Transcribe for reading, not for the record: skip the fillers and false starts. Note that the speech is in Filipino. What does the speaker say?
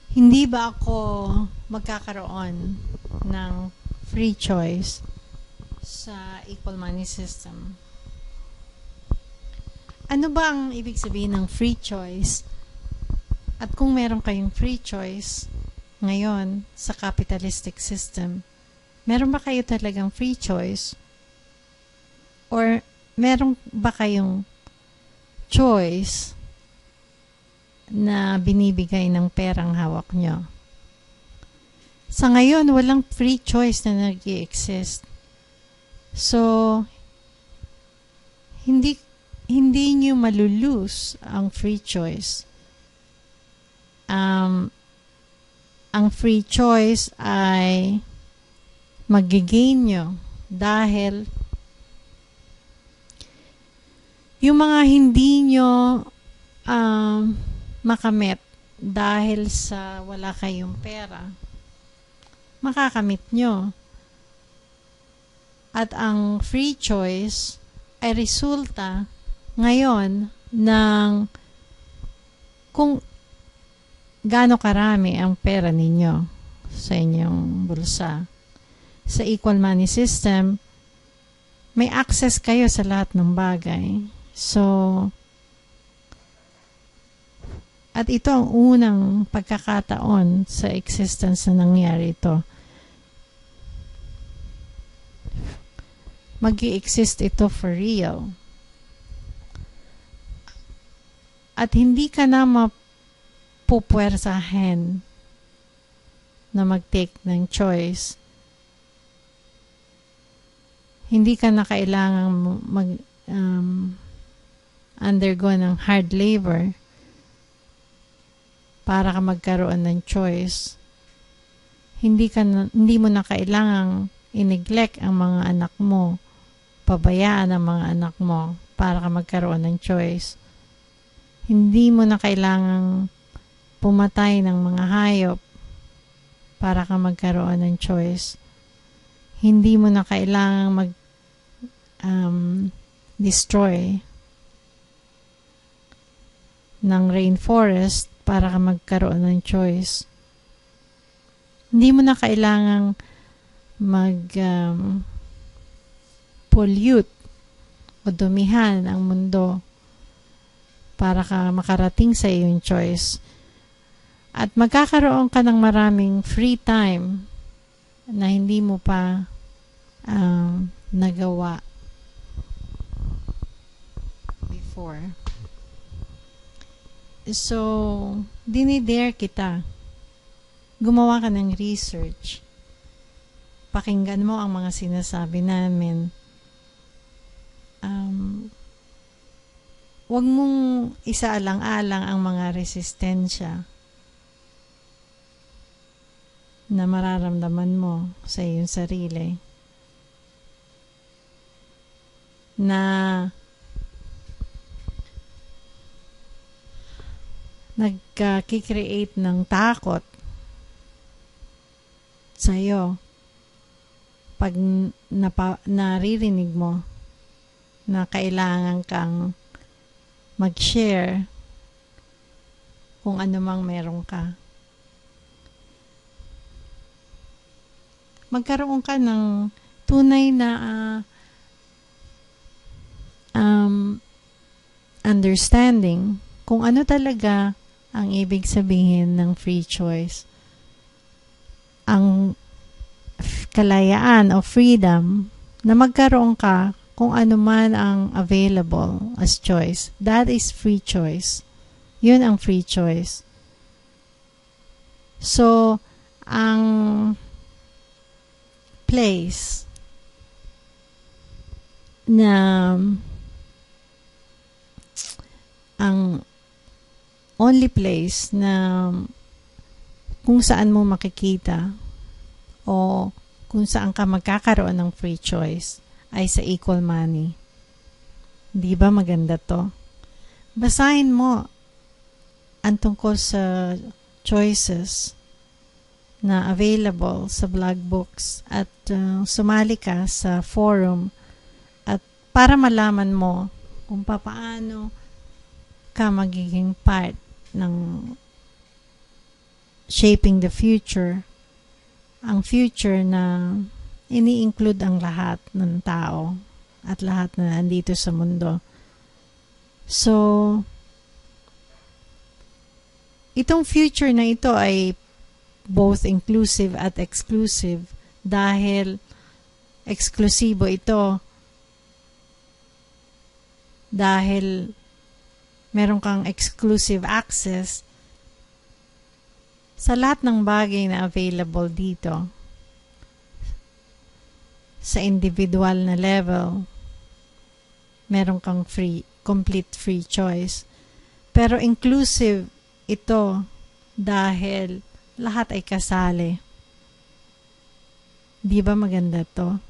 Hindi ba ako magkakaroon ng free choice sa equal money system? Ano ba ang ibig sabihin ng free choice? At kung meron kayong free choice ngayon sa capitalistic system, meron ba kayo talagang free choice? Or meron ba kayong choice na binibigay ng perang hawak nyo? Sa ngayon, walang free choice na nag-i-exist. So, hindi nyo malulose ang free choice. Ang free choice ay magigain nyo dahil yung mga hindi nyo makamit dahil sa wala kayong pera, makakamit nyo. At ang free choice ay resulta ngayon ng kung gaano karami ang pera ninyo sa inyong bulsa. Sa equal money system, may access kayo sa lahat ng bagay. So, at ito ang unang pagkakataon sa existence na nangyari ito. Mag-i-exist ito for real. At hindi ka na mapupwersahin na mag-take ng choice. Hindi ka na kailangang undergo ng hard labor para ka magkaroon ng choice. Hindi mo na kailangang i-neglect ang mga anak mo, pabayaan ang mga anak mo para ka magkaroon ng choice. Hindi mo na kailangang pumatay ng mga hayop para ka magkaroon ng choice. Hindi mo na kailangang destroy ng rainforest para ka magkaroon ng choice. Hindi mo na kailangang pollute o dumihan ang mundo para ka makarating sa iyong choice. At magkakaroon ka ng maraming free time na hindi mo pa nagawa before. So, dinidare kita. Gumawa ka ng research. Pakinggan mo ang mga sinasabi namin. Huwag mong isaalang-alang ang mga resistensya na mararamdaman mo sa iyong sarili. Na nagkikreate ng takot sa'yo pag naririnig mo na kailangan kang mag-share kung ano mang meron ka. Magkaroon ka ng tunay na understanding kung ano talaga ang ibig sabihin ng free choice. Ang kalayaan o freedom na magkaroon ka kung ano man ang available as choice. That is free choice. Yun ang free choice. So, ang place na ang only place na kung saan mo makikita o kung saan ka magkakaroon ng free choice ay sa equal money. Di ba maganda to? Basahin mo ang tungkol sa choices na available sa blog books at sumali ka sa forum at para malaman mo kung paano ka magiging part ng shaping the future. Ang future na ini-include ang lahat ng tao at lahat na nandito sa mundo. So, itong future na ito ay both inclusive at exclusive dahil eksklusibo ito dahil meron kang exclusive access sa lahat ng bagay na available dito. Sa individual na level, meron kang complete free choice. Pero inclusive ito dahil lahat ay kasali. Di ba maganda to?